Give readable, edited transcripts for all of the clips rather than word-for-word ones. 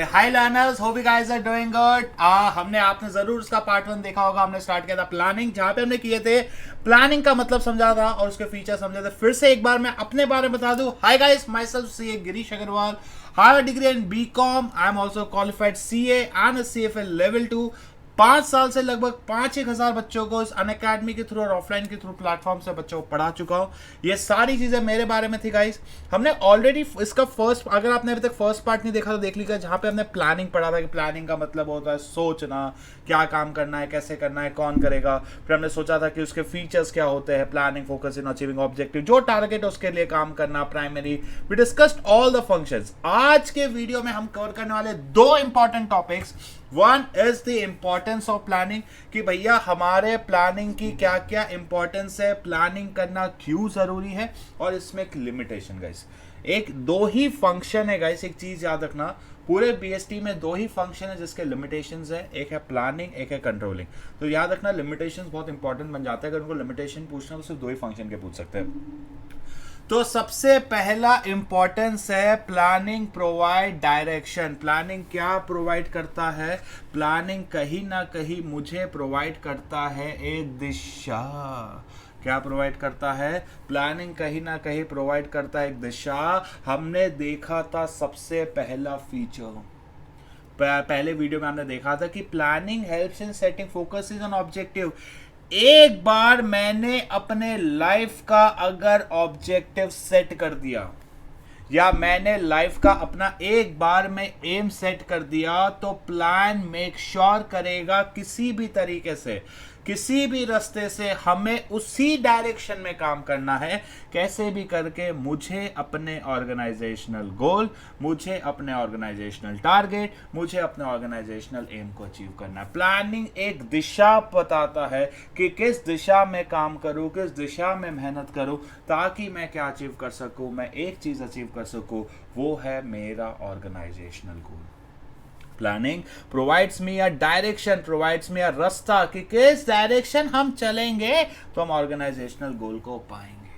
Hi learners, hope you guys are doing good. हमने आपने जरूर उसका पार्ट 1 देखा होगा। हमने स्टार्ट किया था प्लानिंग, जहां पे हमने किए थे प्लानिंग का मतलब समझा था और उसके फीचर समझे थे। फिर से एक बार मैं अपने बारे में बता दूं। Hi guys, myself CA Girish Agrawal, higher degree in BCom. I am also qualified CA and CFA level 2। 5 साल से लगभग 5-1 हजार बच्चों को इस अनअकैडमी के थ्रू और ऑफलाइन के थ्रू प्लेटफॉर्म से बच्चों को पढ़ा चुका हूँ। ये सारी चीजें मेरे बारे में थी गाइस। हमने ऑलरेडी इसका फर्स्ट, अगर आपने अभी तक फर्स्ट पार्ट नहीं देखा तो देख लीजिएगा, जहां पे हमने प्लानिंग पढ़ा था कि प्लानिंग का मतलब होता है सोचना, क्या काम करना है, कैसे करना है, कौन करेगा। फिर हमने सोचा था कि उसके फीचर्स क्या होते हैं, planning, focus in achieving objective, जो टारगेट है उसके लिए काम करना, primary. We discussed all the functions. आज के वीडियो में हम कवर करने वाले 2 important topics. One is the importance of planning, कि भैया हमारे प्लानिंग की क्या क्या इंपॉर्टेंस है, प्लानिंग करना क्यों जरूरी है, और इसमें एक लिमिटेशन गाइस। एक 2 ही फंक्शन है गाइस, एक चीज याद रखना, पूरे बीएसटी में 2 ही फंक्शन है जिसके लिमिटेशंस है, एक है प्लानिंग, एक है कंट्रोलिंग। तो याद रखना लिमिटेशंस बहुत इंपॉर्टेंट बन जाता है। अगर उनको लिमिटेशन पूछना तो सिर्फ 2 ही फंक्शन के पूछ सकते हैं। तो सबसे पहला इंपॉर्टेंस है प्लानिंग प्रोवाइड डायरेक्शन। प्लानिंग क्या प्रोवाइड करता है? प्लानिंग कहीं ना कहीं मुझे प्रोवाइड करता है एक दिशा। क्या प्रोवाइड करता है? प्लानिंग कहीं ना कहीं प्रोवाइड करता है एक दिशा। हमने देखा था सबसे पहला फीचर, पहले वीडियो में हमने देखा था कि planning helps in setting focus is an objective. एक बार मैंने अपने लाइफ का अगर ऑब्जेक्टिव सेट कर दिया, या मैंने लाइफ का अपना एक बार में एम सेट कर दिया, तो प्लान मेक श्योर करेगा किसी भी तरीके से, किसी भी रास्ते से हमें उसी डायरेक्शन में काम करना है। कैसे भी करके मुझे अपने ऑर्गेनाइजेशनल गोल, मुझे अपने ऑर्गेनाइजेशनल टारगेट, मुझे अपने ऑर्गेनाइजेशनल एम को अचीव करना है। प्लानिंग एक दिशा बताता है कि किस दिशा में काम करूं, किस दिशा में मेहनत करूं, ताकि मैं क्या अचीव कर सकूं, मैं एक चीज अचीव कर सकूं, वो है मेरा organisational goal. Planning provides me a direction, provides me a रास्ता कि किस डायरेक्शन हम चलेंगे तो हम ऑर्गेनाइजेशनल गोल को पाएंगे।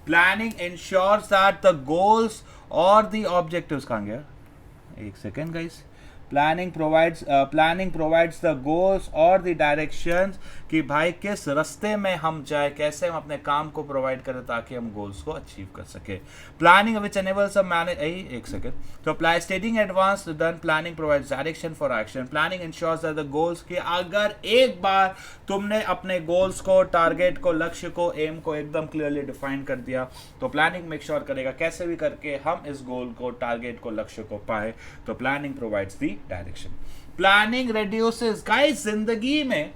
Planning ensures that the goals और द ऑब्जेक्टिव्स, कहां गया, एक second guys. Planning provides the goals और द डायरेक्शंस, कि भाई किस रास्ते में हम जाए, कैसे हम अपने काम को प्रोवाइड करें ताकि हम गोल्स को अचीव कर सके। Planning which enables a manage, एक सेकेंड, तो stating advance then planning provides direction for action. Planning ensures that the goals, कि अगर एक बार तुमने अपने गोल्स को, टारगेट को, लक्ष्य को, एम को एकदम क्लियरली डिफाइन कर दिया, तो प्लानिंग मेक श्योर करेगा कैसे भी करके हम इस गोल को, टारगेट को, लक्ष्य को पाए। तो planning provides the direction. Planning reduces, guys जिंदगी में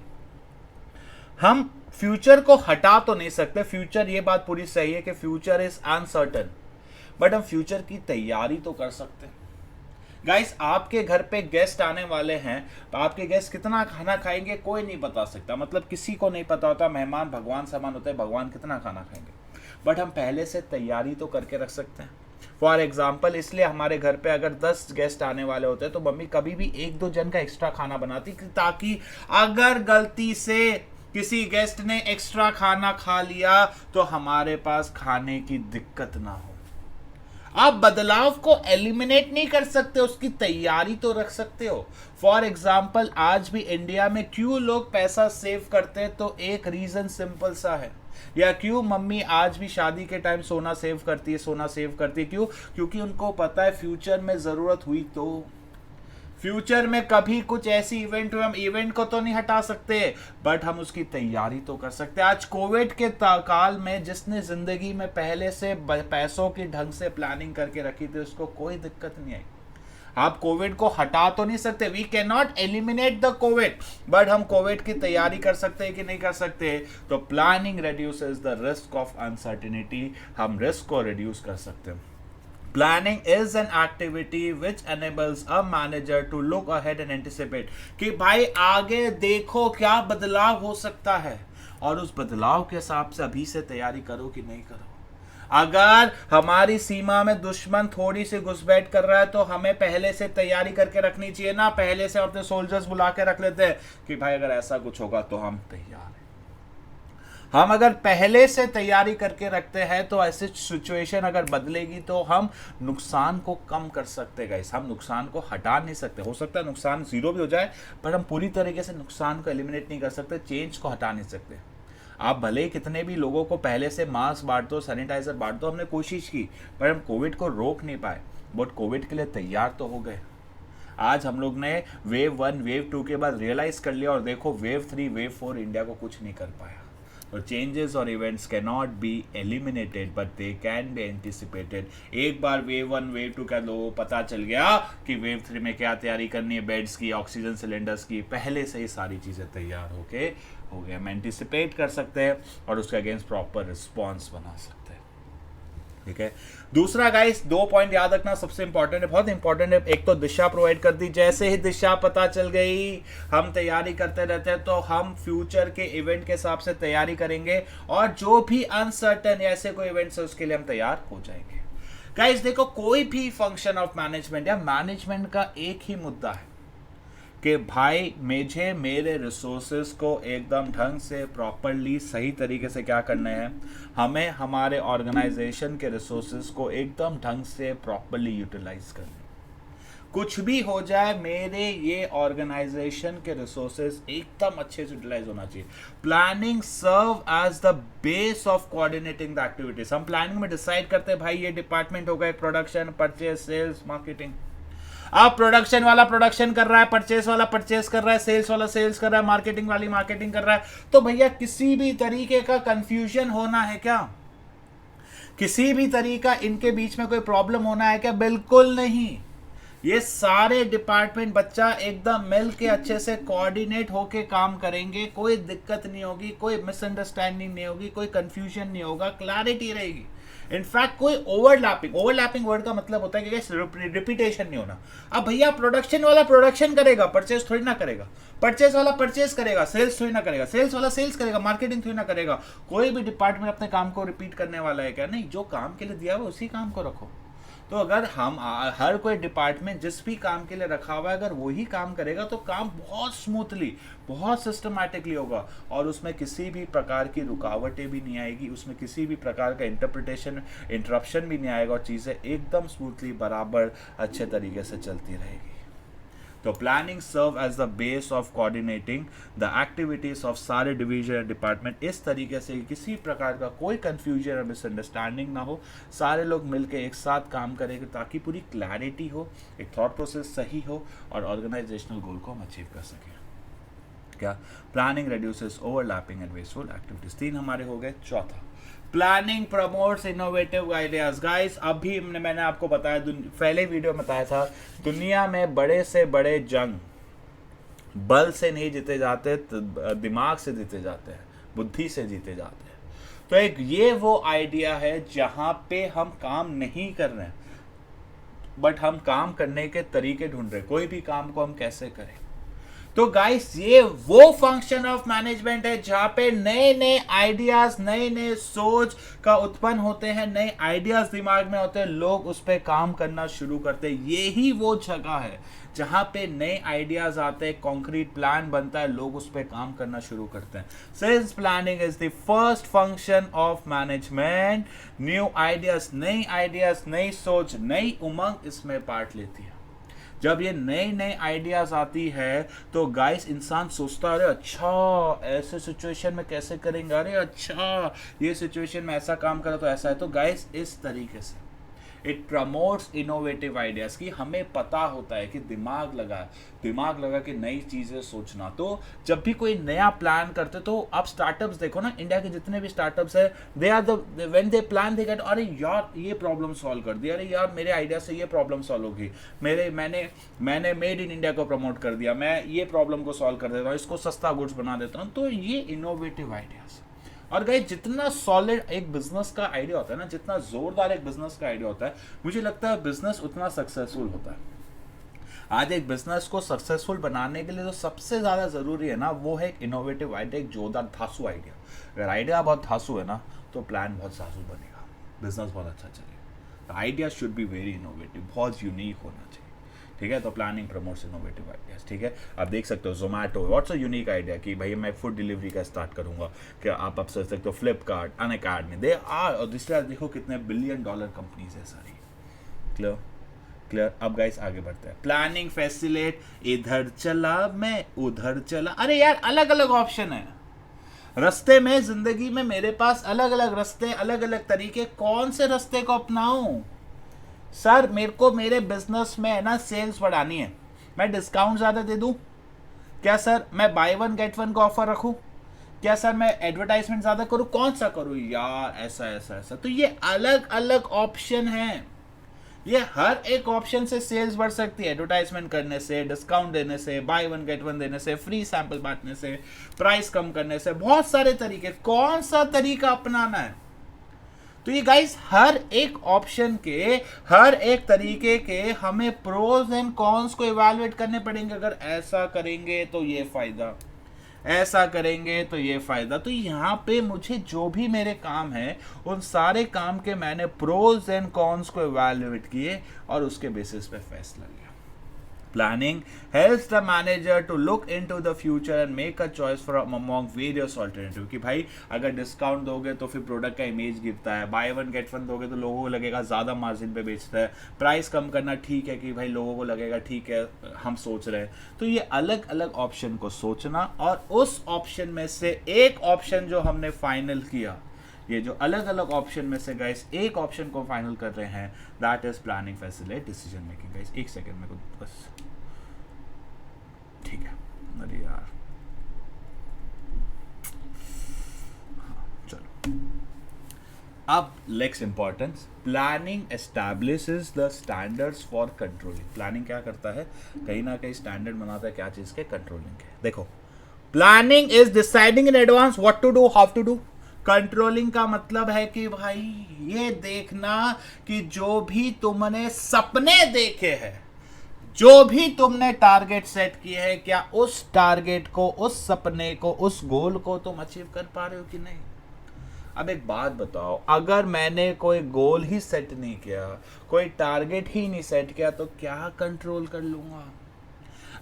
हम फ्यूचर को हटा तो नहीं सकते। फ्यूचर, ये बात पूरी सही है कि फ्यूचर इज अनसर्टन, बट हम फ्यूचर की तैयारी तो कर सकते हैं। गाइस आपके घर पे गेस्ट आने वाले हैं, तो आपके गेस्ट कितना खाना खाएंगे कोई नहीं बता सकता, मतलब किसी को नहीं पता होता। मेहमान भगवान समान होते हैं, भगवान कितना खाना खाएंगे, बट हम पहले से तैयारी तो करके रख सकते हैं। फॉर एग्जाम्पल, इसलिए हमारे घर पे अगर 10 गेस्ट आने वाले होते हैं तो मम्मी कभी भी 1-2 जन का एक्स्ट्रा खाना बनाती, ताकि अगर गलती से किसी गेस्ट ने एक्स्ट्रा खाना खा लिया तो हमारे पास खाने की दिक्कत ना हो। आप बदलाव को एलिमिनेट नहीं कर सकते, उसकी तैयारी तो रख सकते हो। फॉर एग्जाम्पल, आज भी इंडिया में क्यों लोग पैसा सेव करते हैं, तो एक रीजन सिंपल सा है। या क्यों मम्मी आज भी शादी के टाइम सोना सेव करती है, सोना सेव करती है, क्यों? क्योंकि उनको पता है फ्यूचर में जरूरत हुई तो, फ्यूचर में कभी कुछ ऐसी इवेंट हुए, हम इवेंट को तो नहीं हटा सकते, बट हम उसकी तैयारी तो कर सकते हैं। आज कोविड के काल में जिसने जिंदगी में पहले से पैसों की ढंग से प्लानिंग करके रखी थी, उसको कोई दिक्कत नहीं आई। आप कोविड को हटा तो नहीं सकते, we can not eliminate the COVID, but हम कोविड की तैयारी कर सकते हैं कि नहीं कर सकते? तो planning reduces the risk of uncertainty, हम रिस्क को रिड्यूस कर सकते हैं। Planning is an activity which enables a manager to look ahead and anticipate, कि भाई आगे देखो क्या बदलाव हो सकता है, और उस बदलाव के हिसाब से अभी से तैयारी करो कि नहीं करो। अगर हमारी सीमा में दुश्मन थोड़ी सी घुसपैठ कर रहा है तो हमें पहले से तैयारी करके रखनी चाहिए ना। पहले से अपने सोल्जर्स बुला के रख लेते हैं कि भाई अगर ऐसा कुछ होगा तो हम तैयार हैं। हम अगर पहले से तैयारी करके रखते हैं तो ऐसे सिचुएशन अगर बदलेगी तो हम नुकसान को कम कर सकते हैं गाइस। हम नुकसान को हटा नहीं सकते, हो सकता है नुकसान जीरो भी हो जाए, पर हम पूरी तरीके से नुकसान को एलिमिनेट नहीं कर सकते, चेंज को हटा नहीं सकते। आप भले ही कितने भी लोगों को पहले से मास्क बांट दो, सैनिटाइजर बांट दो, हमने कोशिश की, पर हम कोविड को रोक नहीं पाए, बट कोविड के लिए तैयार तो हो गए। आज हम लोग ने वेव 1 वेव 2 के बाद रियलाइज कर लिया, और देखो वेव 3 वेव 4 इंडिया को कुछ नहीं कर पाया। और चेंजेस और events can not be eliminated but they can be anticipated. एक बार वेव 1 वेव 2 का लोगों को पता चल गया कि वेव 3 में क्या तैयारी करनी है, बेड्स की, ऑक्सीजन सिलेंडर्स की, पहले से ही सारी चीज़ें तैयार हो गए हम एंटिसिपेट कर सकते हैं और उसके अगेंस्ट प्रॉपर रिस्पॉन्स बना सकते हैं। ठीक है, दूसरा गाइस 2 पॉइंट याद रखना, सबसे इंपॉर्टेंट है, बहुत इंपॉर्टेंट है। एक तो दिशा प्रोवाइड कर दी, जैसे ही दिशा पता चल गई, हम तैयारी करते रहते हैं तो हम फ्यूचर के इवेंट के हिसाब से तैयारी करेंगे, और जो भी अनसर्टन ऐसे कोई इवेंट्स है उसके लिए हम तैयार हो जाएंगे। गाइस देखो, कोई भी फंक्शन ऑफ मैनेजमेंट या मैनेजमेंट का एक ही मुद्दा है कि भाई मुझे मेरे रिसोर्सेज को एकदम ढंग से प्रॉपरली सही तरीके से क्या करना है, हमें हमारे ऑर्गेनाइजेशन के रिसोर्सेज को एकदम ढंग से प्रॉपरली यूटिलाइज करना है। कुछ भी हो जाए, मेरे ये ऑर्गेनाइजेशन के रिसोर्सेज एकदम अच्छे से यूटिलाइज होना चाहिए। Planning serve as the base of coordinating the activities. हम प्लानिंग में डिसाइड करते हैं भाई ये डिपार्टमेंट होगा, प्रोडक्शन, परचेज, सेल्स, मार्केटिंग। अब प्रोडक्शन वाला प्रोडक्शन कर रहा है, परचेस वाला परचेस कर रहा है, सेल्स वाला सेल्स कर रहा है, मार्केटिंग वाली मार्केटिंग कर रहा है, तो भैया किसी भी तरीके का कंफ्यूजन होना है क्या? किसी भी तरीका इनके बीच में कोई प्रॉब्लम होना है क्या? बिल्कुल नहीं। ये सारे डिपार्टमेंट बच्चा एकदम मिल के अच्छे से कोऑर्डिनेट होके काम करेंगे, कोई दिक्कत नहीं होगी, कोई मिसअंडरस्टैंडिंग नहीं होगी, कोई कंफ्यूजन नहीं होगा, क्लैरिटी रहेगी। इनफैक्ट कोई ओवरलैपिंग वर्ड का मतलब होता है कि रिपीटेशन नहीं होना। अब भैया प्रोडक्शन वाला प्रोडक्शन करेगा, परचेस थोड़ी ना करेगा, परचेस वाला परचेस करेगा, सेल्स थोड़ी ना करेगा, सेल्स वाला सेल्स करेगा, मार्केटिंग थोड़ी ना करेगा। कोई भी डिपार्टमेंट अपने काम को रिपीट करने वाला है क्या? नहीं, जो काम के लिए दिया हुआ उसी काम को रखो। तो अगर हम हर कोई डिपार्टमेंट जिस भी काम के लिए रखा हुआ है अगर वही काम करेगा तो काम बहुत स्मूथली, बहुत सिस्टमैटिकली होगा, और उसमें किसी भी प्रकार की रुकावटें भी नहीं आएगी, उसमें किसी भी प्रकार का इंटरप्शन भी नहीं आएगा, और चीज़ें एकदम स्मूथली बराबर अच्छे तरीके से चलती रहेगी। तो planning serve as the base of coordinating the activities of सारे डिवीजन डिपार्टमेंट, इस तरीके से किसी प्रकार का कोई कंफ्यूजन और मिसअंडरस्टैंडिंग ना हो, सारे लोग मिलकर एक साथ काम करेंगे ताकि पूरी क्लैरिटी हो, एक थॉट प्रोसेस सही हो, और ऑर्गेनाइजेशनल गोल को हम अचीव कर सकें। क्या? Planning reduces overlapping and wasteful activities. 3 हमारे हो गए। चौथा, planning promotes innovative ideas. Guys अभी मैंने आपको बताया, पहले वीडियो में बताया था, दुनिया में बड़े से बड़े जंग बल से नहीं जीते जाते, दिमाग से जीते जाते हैं, बुद्धि से जीते जाते हैं। तो एक ये वो आइडिया है जहां पे हम काम नहीं कर रहे हैं, बट हम काम करने के तरीके ढूंढ रहे हैं, कोई भी काम को हम कैसे करें। तो गाइस ये वो फंक्शन ऑफ मैनेजमेंट है जहां पे नए नए आइडियाज, नए नए सोच का उत्पन्न होते हैं, नए आइडियाज दिमाग में होते हैं, लोग उस पर काम करना शुरू करते हैं। यही वो जगह है जहां पे नए आइडियाज आते हैं, कॉन्क्रीट प्लान बनता है, लोग उस पर काम करना शुरू करते हैं। Since planning is the first function of management, new ideas, नई सोच, नई उमंग इसमें पार्ट लेती है। जब ये नए आइडियाज आती है तो गाइस इंसान सोचता है, अरे अच्छा ऐसे सिचुएशन में कैसे करेंगे, अरे अच्छा ये सिचुएशन में ऐसा काम करा तो ऐसा है। तो गाइस इस तरीके से इट प्रमोट्स इनोवेटिव आइडियाज की हमें पता होता है कि दिमाग लगा कि नई चीज़ें सोचना। तो जब भी कोई नया प्लान करते तो आप स्टार्टअप्स देखो ना, इंडिया के जितने भी स्टार्टअप्स है, they are the when they plan they get, अरे यार ये प्रॉब्लम सॉल्व कर दिया, अरे यार मेरे आइडिया से ये प्रॉब्लम सॉल्व होगी, मैंने मेड इन इंडिया को प्रमोट कर दिया, मैं ये प्रॉब्लम को सॉल्व कर देता हूँ, इसको सस्ता गुड्स बना देता हूँ। तो ये इनोवेटिव आइडियाज। और गाइस जितना सॉलिड एक बिजनेस का आइडिया होता है ना, जितना जोरदार एक बिजनेस का आइडिया होता है, मुझे लगता है बिजनेस उतना सक्सेसफुल होता है। आज एक बिजनेस को सक्सेसफुल बनाने के लिए जो सबसे ज्यादा जरूरी है ना, वो है एक इनोवेटिव आइडिया, एक जोरदार धांसू आइडिया। अगर आइडिया बहुत धांसू है ना तो प्लान बहुत धांसू बनेगा, बिजनेस बहुत अच्छा चलेगा। Idea should be very innovative, बहुत यूनिक होना चाहिए। ठीक है। तो प्लानिंग प्रमोट्स इनोवेटिव आइडियाज, ठीक है। आप देख सकते हो Zomato, what's a unique idea कि भाई मैं फूड डिलीवरी का स्टार्ट करूंगा, क्या आप अब सोच सकते हो फ्लिपकार्ट, अनअकैडमी, दे आर, और दूसरा देखो कितने $1 बिलियन कंपनीज है सारी। Clear clear. अब गाइस आगे बढ़ते हैं। प्लानिंग फैसिलेट, इधर चला मैं उधर चला, अरे यार अलग अलग ऑप्शन है रास्ते में, जिंदगी में मेरे पास अलग अलग रास्ते, अलग अलग तरीके, कौन से रास्ते को अपनाऊं? सर मेरे को मेरे बिजनेस में है ना सेल्स बढ़ानी है, मैं डिस्काउंट ज़्यादा दे दूं क्या सर? मैं बाय वन गेट वन का ऑफर रखूं क्या सर? मैं एडवर्टाइजमेंट ज़्यादा करूं? कौन सा करूं यार? ऐसा ऐसा ऐसा। तो ये अलग अलग ऑप्शन है, ये हर एक ऑप्शन से सेल्स बढ़ सकती है, एडवर्टाइजमेंट करने से, डिस्काउंट देने से, बाय वन गेट वन देने से, फ्री सैंपल बांटने से, प्राइस कम करने से, बहुत सारे तरीके। कौन सा तरीका अपनाना है? तो ये गाइस हर एक ऑप्शन के, हर एक तरीके के हमें प्रोज एंड कॉन्स को इवैल्यूएट करने पड़ेंगे। अगर ऐसा करेंगे तो ये फायदा, ऐसा करेंगे तो ये फायदा। तो यहाँ पे मुझे जो भी मेरे काम है उन सारे काम के मैंने प्रोज एंड कॉन्स को इवैल्यूएट किए और उसके बेसिस पे फैसला लिया। Planning helps the manager to look into the future and make a choice from among various alternatives। कि भाई अगर डिस्काउंट दोगे तो फिर प्रोडक्ट का इमेज गिरता है, बाय वन गेट वन दोगे तो लोगों को लगेगा ज़्यादा मार्जिन पे बेचता है, प्राइस कम करना ठीक है कि भाई लोगों को लगेगा ठीक है हम सोच रहे हैं। तो ये अलग अलग ऑप्शन को सोचना और उस ऑप्शन में से एक ऑप्शन जो हमने फाइनल किया, ये जो अलग अलग ऑप्शन में से गाइस एक ऑप्शन को फाइनल कर रहे हैं, that is planning facilitate decision making. Guys एक सेकंड मेरे को बस, ठीक है। अरे यार चलो, अब next importance, planning establishes the standards for controlling. Planning क्या करता है? कहीं ना कहीं स्टैंडर्ड बनाता है, क्या चीज के? कंट्रोलिंग के। देखो, planning is deciding in advance what to do, how to do. Controlling का मतलब है कि भाई ये देखना कि जो भी तुमने सपने देखे हैं, जो भी तुमने टारगेट सेट किए हैं, क्या उस टारगेट को, उस सपने को, उस गोल को तुम अचीव कर पा रहे हो कि नहीं। अब एक बात बताओ, अगर मैंने कोई गोल ही सेट नहीं किया, कोई टारगेट ही नहीं सेट किया, तो क्या कंट्रोल कर लूंगा?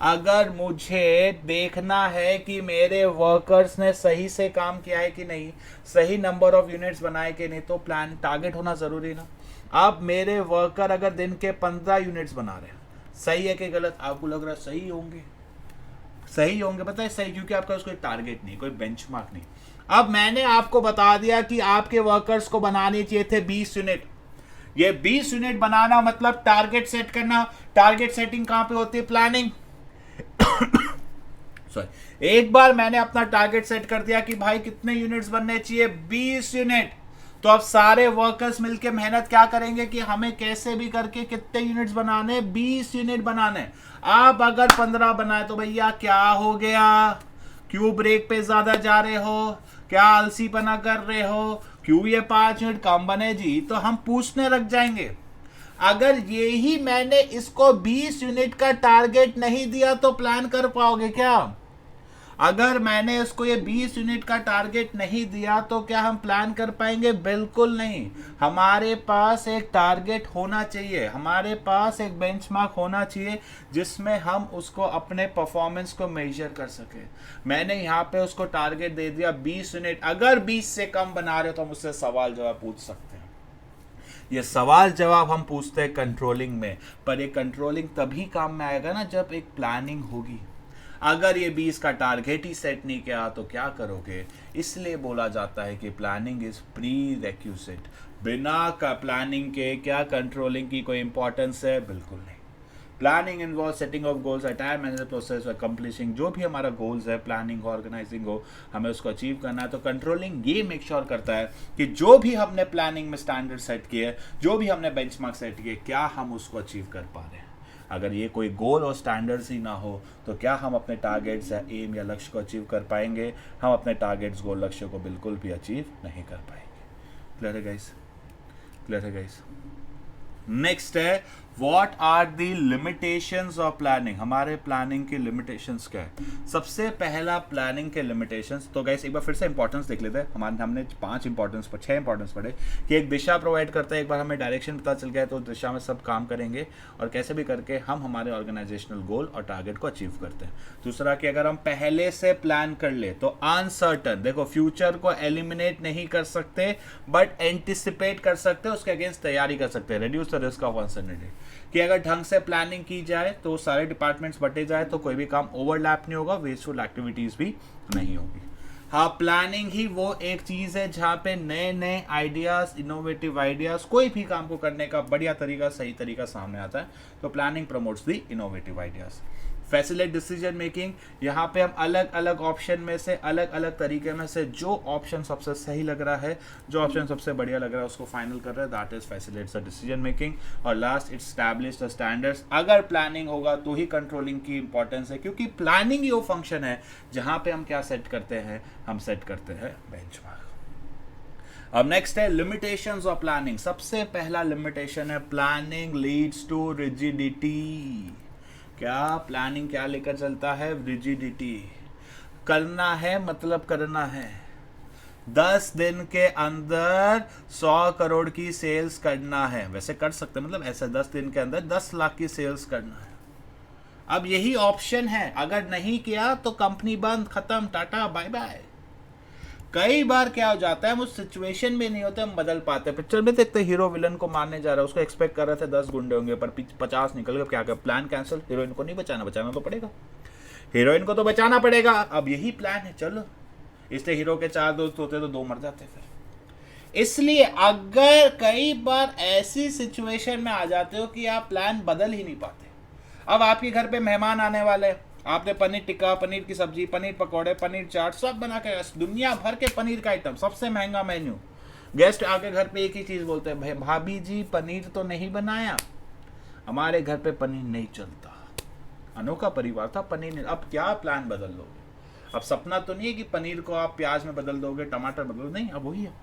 अगर मुझे देखना है कि मेरे वर्कर्स ने सही से काम किया है कि नहीं, सही नंबर ऑफ यूनिट्स बनाए कि नहीं, तो प्लान टारगेट होना जरूरी ना। अब मेरे वर्कर अगर दिन के 15 यूनिट्स बना रहे हैं, सही है कि गलत? आपको लग रहा है सही होंगे, सही होंगे, पता है सही, क्योंकि आपका उसको टारगेट नहीं, कोई बेंचमार्क नहीं। अब मैंने आपको बता दिया कि आपके वर्कर्स को बनाने चाहिए थे 20 यूनिट। ये 20 यूनिट बनाना मतलब टारगेट सेट करना। टारगेट सेटिंग कहां पे होती है? प्लानिंग। सॉरी, एक बार मैंने अपना टारगेट सेट कर दिया कि भाई कितने यूनिट्स बनने चाहिए, 20 यूनिट। तो अब सारे वर्कर्स मिलके मेहनत क्या करेंगे कि हमें कैसे भी करके कितने यूनिट्स बनाने? 20 यूनिट बनाने। आप अगर 15 बनाए तो भैया क्या हो गया? क्यों ब्रेक पे ज्यादा जा रहे हो? क्या आलसीपना कर रहे हो? क्यों ये 5 यूनिट कम बने जी? तो हम पूछने लग जाएंगे। अगर ये ही मैंने इसको 20 यूनिट का टारगेट नहीं दिया तो प्लान कर पाओगे क्या? अगर मैंने इसको ये 20 यूनिट का टारगेट नहीं दिया तो क्या हम प्लान कर पाएंगे? बिल्कुल नहीं। हमारे पास एक टारगेट होना चाहिए, हमारे पास एक बेंचमार्क होना चाहिए जिसमें हम उसको अपने परफॉर्मेंस को मेजर कर सके। मैंने यहाँ पे उसको टारगेट दे दिया 20 यूनिट। अगर 20 से कम बना रहे हो तो हम उससे सवाल जवाब पूछ सकते हैं। ये सवाल जवाब हम पूछते हैं कंट्रोलिंग में, पर ये कंट्रोलिंग तभी काम में आएगा ना जब एक प्लानिंग होगी। अगर ये 20 का टारगेट ही सेट नहीं किया तो क्या करोगे? इसलिए बोला जाता है कि प्लानिंग इज प्री रेक्यूजिट। बिना का प्लानिंग के क्या कंट्रोलिंग की कोई इंपॉर्टेंस है? बिल्कुल नहीं। Planning involve setting of goals, entire manager process completing. जो भी हमारा गोल्स है, प्लानिंग ऑर्गेनाइजिंग हो, हमें उसको अचीव करना है। तो कंट्रोलिंग ये मेक श्योर करता है कि जो भी हमने प्लानिंग में स्टैंडर्ड सेट किए, जो भी हमने बेंचमार्क सेट किए, क्या हम उसको अचीव कर पा रहे हैं। अगर ये कोई गोल और स्टैंडर्ड्स ही ना हो तो क्या हम अपने टारगेट्स या एम या लक्ष्य को अचीव कर पाएंगे? हम अपने टारगेट्स, गोल, लक्ष्य को बिल्कुल भी अचीव नहीं कर पाएंगे। क्लियर है गाइस? क्लियर है गाइस? नेक्स्ट है what are the limitations of planning, हमारे प्लानिंग की लिमिटेशंस क्या है। सबसे पहला प्लानिंग के लिमिटेशंस, तो गाइस एक बार फिर से इंपॉर्टेंस देख लेते हैं। हमने 6 इंपॉर्टेंस पढ़े कि एक दिशा प्रोवाइड करता है, एक बार हमें डायरेक्शन पता चल गया तो उस दिशा में सब काम करेंगे और कैसे भी करके हम हमारे ऑर्गेनाइजेशनल गोल और टारगेट को अचीव करते हैं। दूसरा कि अगर हम पहले से प्लान कर ले तो अनसर्टन, देखो फ्यूचर को एलिमिनेट नहीं कर सकते बट एंटिसिपेट कर सकते हैं, उसके अगेंस्ट तैयारी कर सकते हैं, reduce the risk of uncertainty. कि अगर ढंग से प्लानिंग की जाए तो सारे डिपार्टमेंट्स बटे जाए तो कोई भी काम ओवरलैप नहीं होगा, वेस्टफुल एक्टिविटीज भी नहीं होगी। हाँ, प्लानिंग ही वो एक चीज है जहाँ पे नए नए आइडियाज, इनोवेटिव आइडियाज, कोई भी काम को करने का बढ़िया तरीका, सही तरीका सामने आता है। तो planning promotes the innovative ideas. Facilitate decision making, यहाँ पे हम अलग अलग ऑप्शन में से, अलग अलग तरीके में से जो ऑप्शन सबसे सही लग रहा है, जो ऑप्शन सबसे बढ़िया लग रहा है उसको फाइनल कर रहे हैं, that is facilitates the decision making. और last, it establish the standards. अगर प्लानिंग होगा तो ही कंट्रोलिंग की इंपॉर्टेंस है, क्योंकि प्लानिंग ही वो फंक्शन है जहाँ पे हम क्या सेट करते हैं, हम सेट करते हैं बेंचमार्क। अब नेक्स्ट है लिमिटेशंस ऑफ प्लानिंग। सबसे पहला लिमिटेशन है प्लानिंग लीड्स टू रिजिडिटी। क्या प्लानिंग क्या लेकर चलता है, रिजिडिटी। करना है मतलब करना है, 10 दिन के अंदर 100 करोड़ की सेल्स करना है, वैसे कर सकते हैं, मतलब ऐसे 10 दिन के अंदर 10 लाख की सेल्स करना है। अब यही ऑप्शन है, अगर नहीं किया तो कंपनी बंद, खत्म, टाटा बाय बाय। कई बार क्या हो जाता है, हम उस सिचुएशन में नहीं होते, हम बदल पाते। पिक्चर में देखते हीरो विलन को मारने जा रहा है, उसको एक्सपेक्ट कर रहे थे 10 गुंडे होंगे पर 50 निकल गए, क्या कर, प्लान कैंसिल। हीरोइन को नहीं बचाना तो पड़ेगा, हीरोइन को तो बचाना पड़ेगा। अब यही प्लान है, चलो। इसलिए हीरो के 4 दोस्त होते तो 2 मर जाते फिर। इसलिए अगर कई बार ऐसी सिचुएशन में आ जाते हो कि आप प्लान बदल ही नहीं पाते। अब आपके घर पे मेहमान आने वाले, आपने पनीर टिक्का, पनीर की सब्जी, पनीर पकौड़े, पनीर चाट सब बना के, दुनिया भर के पनीर का आइटम, सबसे महंगा मेन्यू। गेस्ट आके घर पे एक ही चीज बोलते हैं, भाई भाभी जी पनीर तो नहीं बनाया, हमारे घर पे पनीर नहीं चलता। अनोखा परिवार था, पनीर नहीं। अब क्या प्लान बदल लोगे? अब सपना तो नहीं है कि पनीर को आप प्याज में बदल दोगे, टमाटर बदल, नहीं, अब वही है।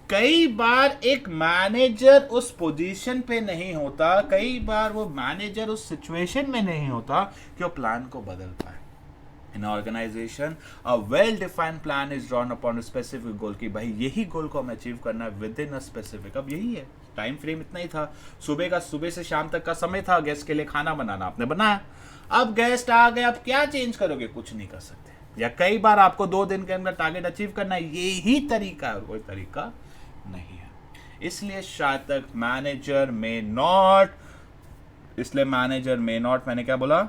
कई बार एक मैनेजर उस पोजीशन पे नहीं होता, कई बार वो मैनेजर उस सिचुएशन में नहीं होता कि वो प्लान को बदल पाए। In organisation a well defined plan is drawn upon specific goal, की भाई यही गोल को हमें अचीव करना है विद इन अ स्पेसिफिक। अब यही है, टाइम फ्रेम इतना ही था, सुबह से शाम तक का समय था गेस्ट के लिए खाना बनाना, आपने बनाया। अब गेस्ट आ गए, अब क्या चेंज करोगे, कुछ नहीं कर सकते। या कई बार आपको 2 दिन के अंदर टारगेट अचीव करना है, यही तरीका है और कोई तरीका नहीं है। इसलिए शायद तक मैनेजर में नॉट, इसलिए मैनेजर में नॉट, मैंने क्या बोला,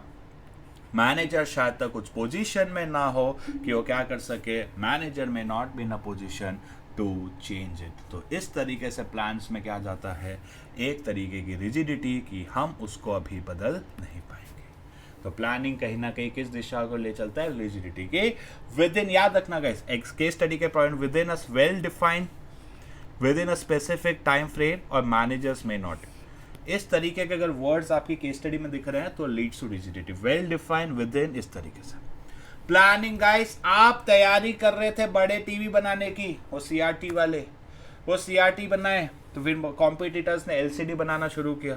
मैनेजर शायद तक कुछ पोजीशन में ना हो कि वो क्या कर सके, manager may not be in a position to change it. तो इस तरीके से प्लान्स में क्या जाता है, एक तरीके की रिजिडिटी कि हम उसको अभी बदल नहीं पाएंगे। तो प्लानिंग कहीं ना कहीं किस दिशा को ले चलता है, रिजिडिटी के विद इन। याद रखना गाइस, एक केस स्टडी के point with in a well defined, with in a specific time frame और मैनेजर्स में नॉट। इस तरीके के अगर वर्ड्स आपकी केस स्टडी में दिख रहे हैं तो leads to rigidity, well defined, within, इस तरीके से। प्लानिंग गाइस, आप तैयारी कर रहे थे बड़े टीवी बनाने की, वो सीआरटी वाले, वो सीआरटी बनाए तो फिर कॉम्पिटिटर्स ने एलसीडी बनाना शुरू किया,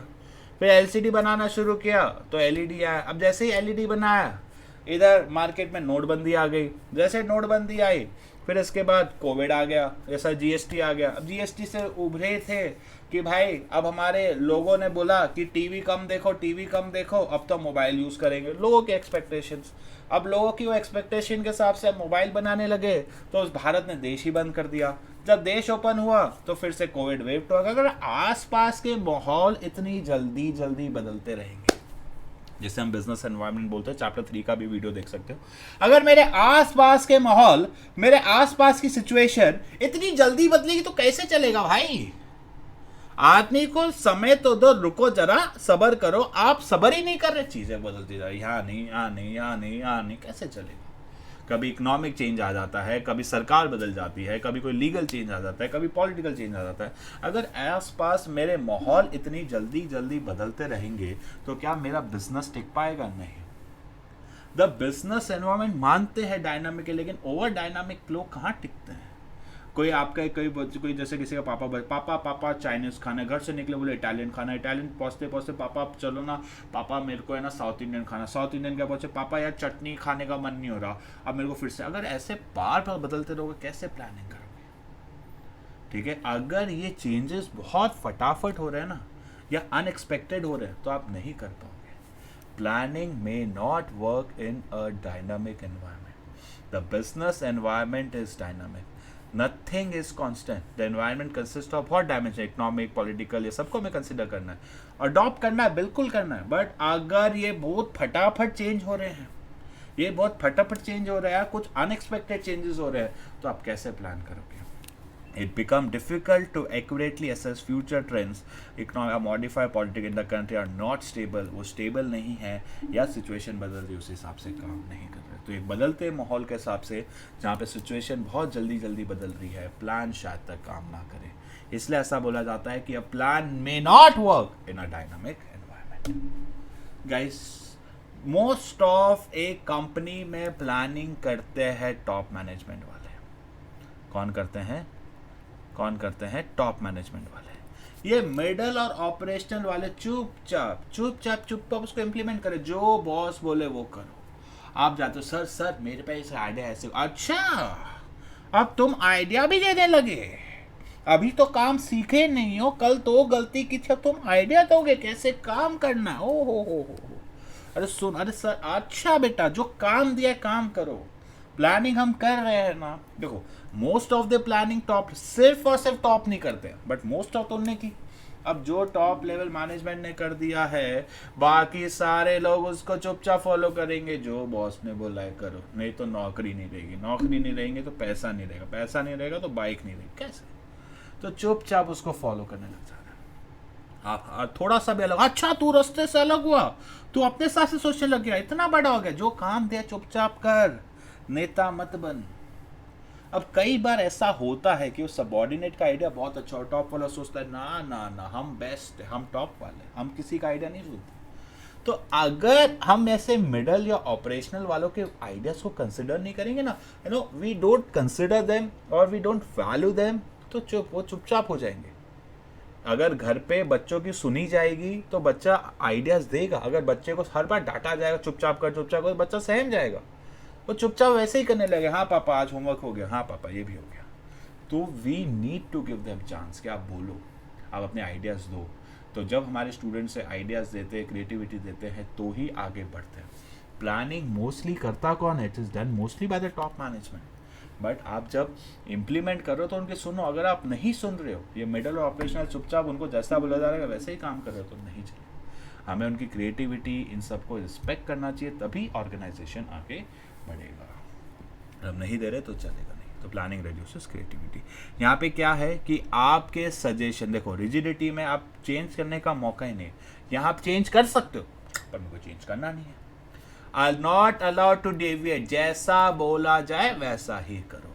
फिर एलसीडी बनाना शुरू किया तो एलईडी आया। अब जैसे ही एलईडी बनाया, इधर मार्केट में नोटबंदी आ गई, जैसे नोटबंदी आई फिर इसके बाद कोविड आ गया, जैसा जीएसटी आ गया। अब जीएसटी से उभरे थे कि भाई अब हमारे लोगों ने बोला कि टीवी कम देखो, टीवी कम देखो, अब तो मोबाइल यूज़ करेंगे, लोगों के एक्सपेक्टेशंस। अब लोगों की वो एक्सपेक्टेशन के हिसाब से मोबाइल बनाने लगे तो उस भारत ने देश ही बंद कर दिया। जब देश ओपन हुआ तो फिर से कोविड वेव तो अगर आसपास के माहौल इतनी जल्दी जल्दी बदलते रहेंगे, जिसे हम बिजनेस एनवायरनमेंट बोलते हैं, चैप्टर 3 का भी वीडियो देख सकते हो। अगर मेरे आसपास के माहौल, मेरे आसपास की सिचुएशन इतनी जल्दी बदलेगी तो कैसे चलेगा भाई? आदमी को समय तो दो, रुको जरा, सबर करो। आप सबर ही नहीं कर रहे, चीजें बदलती जा रही, यहाँ नहीं, यहाँ नहीं, यहाँ नहीं, यहाँ नहीं, कैसे चलेगा? कभी इकोनॉमिक चेंज आ जाता है, कभी सरकार बदल जाती है, कभी कोई लीगल चेंज आ जाता है, कभी पॉलिटिकल चेंज आ जाता है। अगर आसपास मेरे माहौल इतनी जल्दी जल्दी बदलते रहेंगे तो क्या मेरा बिजनेस टिक पाएगा? नहीं। द बिजनेस एनवायरनमेंट मानते हैं डायनामिक है, लेकिन ओवर डायनामिक लोग कहाँ टिकते हैं? कोई आपका कोई जैसे किसी का पापा पापा चाइनीज़ खाना, घर से निकले बोले इटालियन खाना, इटालियन पहुँचते पहुँचते पापा चलो ना पापा मेरे को है ना साउथ इंडियन खाना, साउथ इंडियन क्या पहुँचे पापा यार चटनी खाने का मन नहीं हो रहा, अब मेरे को फिर से। अगर ऐसे बार बार बदलते रहोगे कैसे प्लानिंग करोगे? ठीक है, अगर ये चेंजेस बहुत फटाफट हो रहे हैं ना या अनएक्सपेक्टेड हो रहे हैं तो आप नहीं कर पाओगे। Planning may not work in a dynamic environment. The business environment is dynamic, nothing is constant. The environment consist of बहुत डायमेंशन, इकोनॉमिक, पॉलिटिकल, ये सबको हमें कंसिडर करना है, अडॉप्ट करना है, बिल्कुल करना है। बट अगर ये बहुत फटाफट चेंज हो रहे हैं, ये बहुत फटाफट चेंज हो रहा है, कुछ अनएक्सपेक्टेड चेंजेस हो रहे हैं, तो आप कैसे प्लान करोगे? It become difficult to accurately assess future trends. Economic or modified politics in the country are not stable. वो stable नहीं है या situation बदल रही है उस हिसाब से काम नहीं कर रहे। तो एक बदलते माहौल के हिसाब से जहाँ पे situation बहुत जल्दी जल्दी बदल रही है, प्लान शायद तक काम ना करे। इसलिए ऐसा बोला जाता है कि a plan may not work in a dynamic environment. Guys, most of एक कंपनी में प्लानिंग करते हैं टॉप मैनेजमेंट वाले। कौन करते हैं? टॉप मैनेजमेंट वाले। ये मिडल और ऑपरेशनल वाले चुपचाप उसको इम्प्लीमेंट करे, जो बॉस बोले वो करो। आप जाते हो सर मेरे पास आइडिया ऐसे, अच्छा अब तुम आइडिया भी देने लगे, अभी तो काम सीखे नहीं हो, कल तो गलती की थी, तुम आइडिया दोगे कैसे काम करना? ओ हो। अरे सर अच्छा बेटा जो काम दिया काम करो। प्लानिंग हम कर रहे हैं ना, देखो most of the planning top सिर्फ और सिर्फ टॉप नहीं करते, बट मोस्ट ऑफ तो उनने की। अब जो टॉप लेवल मैनेजमेंट ने कर दिया है, बाकी सारे लोग उसको चुपचाप फॉलो करेंगे, जो बॉस ने बोला है करो, नहीं तो नौकरी नहीं रहेगी तो पैसा नहीं रहेगा तो बाइक नहीं रहेगी, कैसे? तो चुपचाप उसको फॉलो करने लग जाना। आप थोड़ा सा भी अलग, अच्छा तू रास्ते से अलग हुआ, तू अपने साथ से सोचने लग गया, इतना बड़ा हो गया, जो काम दिया चुपचाप कर, नेता मत बन। अब कई बार ऐसा होता है कि वो सबऑर्डिनेट का आइडिया बहुत अच्छा हो, टॉप वाला सोचता है ना हम बेस्ट है, हम टॉप वाले, हम किसी का आइडिया नहीं सुनते। तो अगर हम ऐसे मिडल या ऑपरेशनल वालों के आइडियाज को कंसिडर नहीं करेंगे ना, वी डोंट कंसिडर देम और वी डोंट वैल्यू देम, तो वो चुपचाप हो जाएंगे। अगर घर पे बच्चों की सुनी जाएगी तो बच्चा आइडियाज देगा। अगर बच्चे को हर बार डांटा जाएगा चुपचाप कर, बच्चा सहम जाएगा, वो चुपचाप वैसे ही करने लगे, हाँ पापा आज होमवर्क हो गया, हाँ पापा ये भी हो गया। तो we need to give them chance कि आप बोलो, आप अपने आइडियाज़ दो। तो जब हमारे स्टूडेंट्स से आइडियाज़ देते हैं, क्रिएटिविटी देते हैं, तो ही आगे बढ़ते हैं। प्लानिंग मोस्टली करता कौन है? It is done mostly by the top management. But आप जब इम्प्लीमेंट करो तो उनके सुनो। अगर आप नहीं सुन रहे हो, ये मिडल और ऑपरेशनल चुपचाप उनको जैसा बोला जा रहा है वैसे ही काम कर रहे हो, तो नहीं चलेगा। हमें उनकी क्रिएटिविटी इन सबको रिस्पेक्ट करना चाहिए, तभी ऑर्गेनाइजेशन आगे बढ़ेगा। अब नहीं दे रहे तो चलेगा नहीं। तो प्लानिंग रिड्यूसेस क्रिएटिविटी। यहाँ पे क्या है कि आपके सजेशन, देखो रिजिडिटी में आप चेंज करने का मौका ही नहीं। यहाँ आप चेंज कर सकते हो पर मेरे को चेंज करना नहीं है। आई नॉट अलाउड टू डेविएट, जैसा बोला जाए वैसा ही करो,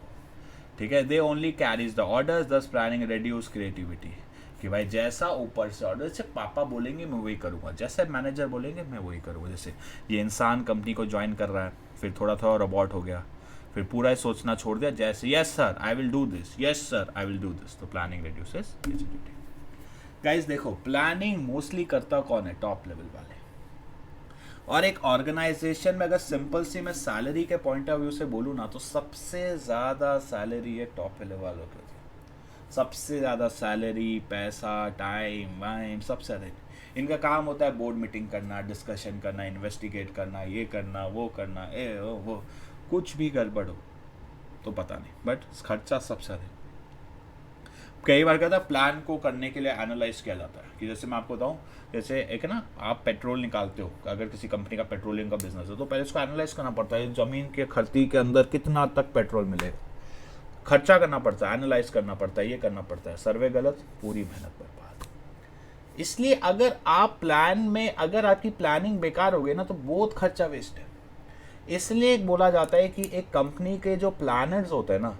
ठीक है। They only carries the orders, दस प्लानिंग रिड्यूस क्रिएटिविटी। कि भाई जैसा ऊपर से ऑर्डर, जैसे पापा बोलेंगे मैं वही करूँगा, जैसे मैनेजर बोलेंगे मैं वही करूँगा। जैसे ये इंसान कंपनी को ज्वाइन कर रहा है, फिर थोड़ा थोड़ा रोबोट हो गया, फिर पूरा ही सोचना छोड़ दिया, जैसे yes sir I will do this, yes sir I will do this. तो प्लानिंग रिड्यूसेस रिजिडिटी। गाइस देखो प्लानिंग मोस्टली करता कौन है? टॉप लेवल वाले। और एक ऑर्गेनाइजेशन में अगर सिंपल सी मैं सैलरी के पॉइंट ऑफ व्यू से बोलूँ ना, तो सबसे ज़्यादा सैलरी है टॉप लेवल वालों के। सबसे ज़्यादा सैलरी, पैसा, टाइम वाइम सबसे ज़्यादा इनका काम होता है बोर्ड मीटिंग करना, डिस्कशन करना, इन्वेस्टिगेट करना, ये करना वो करना, वो कुछ भी गड़बड़ हो तो पता नहीं, बट खर्चा सबसे ज़्यादा। कई बार कहता है प्लान को करने के लिए एनालाइज किया जाता है कि जैसे मैं आपको बताऊं, जैसे एक ना आप पेट्रोल निकालते हो, अगर किसी कंपनी का पेट्रोलियम का बिजनेस है तो पहले उसको एनालाइज करना पड़ता है, ज़मीन के खर्ची के अंदर कितना तक पेट्रोल मिलेगा, खर्चा करना पड़ता है, एनालाइज करना पड़ता है, ये करना पड़ता है। सर्वे गलत, पूरी मेहनत बर्बाद। इसलिए अगर आप प्लान में, अगर आपकी प्लानिंग बेकार हो गई ना तो बहुत खर्चा वेस्ट है। इसलिए बोला जाता है कि एक कंपनी के जो प्लानर्स होते हैं ना,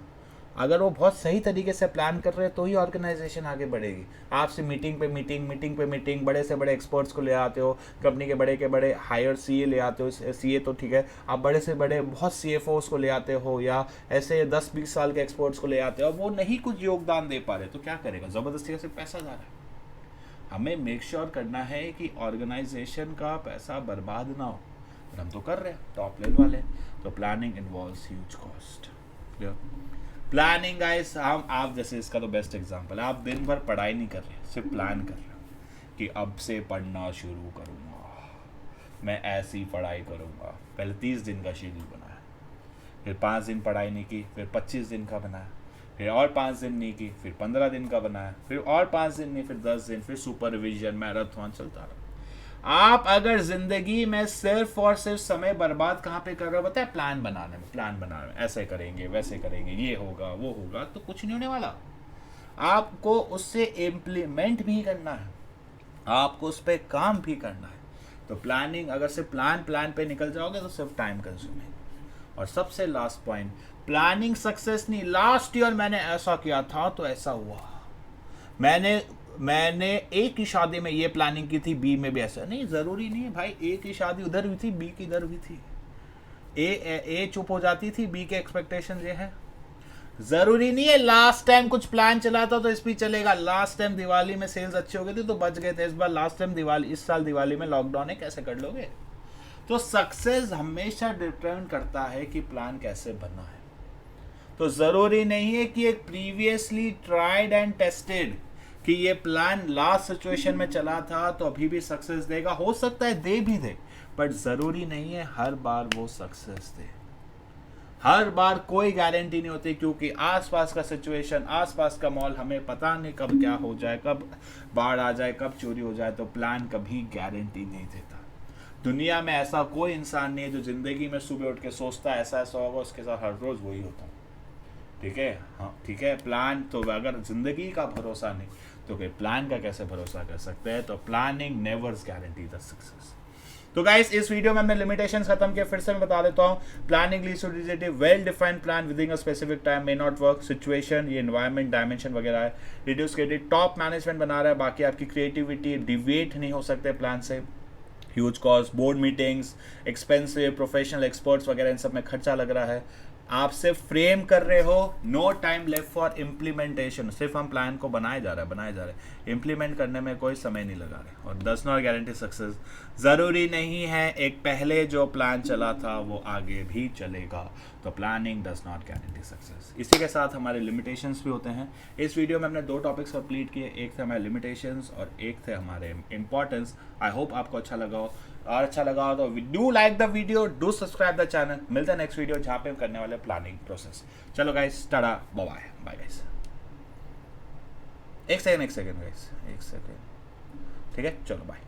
अगर वो बहुत सही तरीके से प्लान कर रहे हैं तो ही ऑर्गेनाइजेशन आगे बढ़ेगी। आपसे मीटिंग पे मीटिंग, बड़े से बड़े एक्सपर्ट्स को ले आते हो, कंपनी के बड़े हायर सीए ले आते हो, सीए तो ठीक है, आप बड़े से बड़े बहुत सीएफओस को ले आते हो या ऐसे 10-20 साल के एक्सपर्ट्स को ले आते हो, वो नहीं कुछ योगदान दे पा रहे तो क्या करेगा, ज़बरदस्ती का सिर्फ पैसा जा रहा है। हमें मेक श्योर करना है कि ऑर्गेनाइजेशन का पैसा बर्बाद ना हो, और हम तो कर रहे हैं टॉप लेवल वाले। तो planning involves huge cost. Planning guys, हम आप जैसे इसका तो बेस्ट एग्जांपल है, आप दिन भर पढ़ाई नहीं कर रहे, सिर्फ प्लान कर रहे हो कि अब से पढ़ना शुरू करूँगा, मैं ऐसी पढ़ाई करूँगा। पहले 30 दिन का शेड्यूल बनाया, फिर 5 दिन पढ़ाई नहीं की, फिर 25 दिन का बनाया, फिर और 5 दिन नहीं की, फिर 15 दिन का बनाया, फिर और 5 दिन नहीं, फिर 10 दिन, फिर सुपरविजन, मैराथन चलता रहा। आप अगर जिंदगी में सिर्फ और सिर्फ समय बर्बाद कहाँ पे कर रहे हो, बताए प्लान बनाने में, ऐसे करेंगे वैसे करेंगे, ये होगा वो होगा, तो कुछ नहीं होने वाला। आपको उससे इम्प्लीमेंट भी करना है, आपको उस पर काम भी करना है। तो प्लानिंग, अगर सिर्फ प्लान पे निकल जाओगे तो सिर्फ टाइम कंज्यूमिंग। और सबसे लास्ट पॉइंट, प्लानिंग सक्सेस नहीं। लास्ट ईयर मैंने ऐसा किया था तो ऐसा हुआ, मैंने एक ही शादी में ये प्लानिंग की थी, बी में भी ऐसा नहीं। जरूरी नहीं है भाई, ए की शादी उधर भी थी, बी की इधर भी थी, ए चुप हो जाती थी, बी के एक्सपेक्टेशन ये है। जरूरी नहीं है लास्ट टाइम कुछ प्लान चला था तो इस भी चलेगा। लास्ट टाइम दिवाली में सेल्स अच्छी हो गई थी तो बच गए थे, इस बार लास्ट टाइम दिवाली, इस साल दिवाली में लॉकडाउन है, कैसे कर लोगे। तो सक्सेस हमेशा डिपेंड करता है कि प्लान कैसे बना है। तो जरूरी नहीं है कि एक प्रीवियसली ट्राइड एंड टेस्टेड कि ये प्लान लास्ट सिचुएशन में चला था तो अभी भी सक्सेस देगा, हो सकता है दे भी दे, बट जरूरी नहीं है हर बार वो सक्सेस दे। हर बार कोई गारंटी नहीं होती, क्योंकि आसपास का सिचुएशन, आसपास का माहौल, हमें पता नहीं कब क्या हो जाए, कब बाढ़ आ जाए, कब चोरी हो जाए। तो प्लान कभी गारंटी नहीं देता। दुनिया में ऐसा कोई इंसान नहीं है जो जिंदगी में सुबह उठ के सोचता है ऐसा ऐसा होगा, उसके साथ हर रोज वही होता है। ठीक है, हाँ ठीक है। प्लान तो अगर जिंदगी का भरोसा नहीं तो कोई प्लान का कैसे भरोसा कर सकते हैं। तो प्लानिंग नेवर्स गारंटी द सक्सेस। तो गाइस, इस वीडियो में हमने लिमिटेशंस खत्म किया, फिर से मैं बता देता हूं। Planning leads to result, well defined plan within a specific time may not work, situation, ये एनवायरनमेंट, डायमेंशन वगैरह है। रिड्यूस क्रेडिट, टॉप मैनेजमेंट बना रहा है, बाकी आपकी क्रिएटिविटी डिविएट नहीं हो सकते प्लान से। Huge cost, board meetings, expensive, professional experts वगैरह, इन सब में खर्चा लग रहा है। आप सिर्फ फ्रेम कर रहे हो, no time left for implementation. सिर्फ हम प्लान को बनाए जा रहे हैं, इम्प्लीमेंट करने में कोई समय नहीं लगा रहे। और डज नॉट गारंटी सक्सेस। ज़रूरी नहीं है एक पहले जो प्लान चला था वो आगे भी चलेगा। तो planning does not guarantee success. इसी के साथ हमारे लिमिटेशंस भी होते हैं। इस वीडियो में हमने 2 टॉपिक्स कंप्लीट किए, एक थे हमारे लिमिटेशंस और एक थे हमारे इंपॉर्टेंस। आई होप आपको अच्छा लगा हो, और अच्छा लगा हो तो do like the video, do subscribe the channel. मिलते हैं नेक्स्ट वीडियो जहाँ पे हम करने वाले प्लानिंग प्रोसेस। चलो गाइस, टाटा, बाय बाय गाइस। एक सेकेंड गाइस, एक सेकेंड, ठीक है, चलो बाय।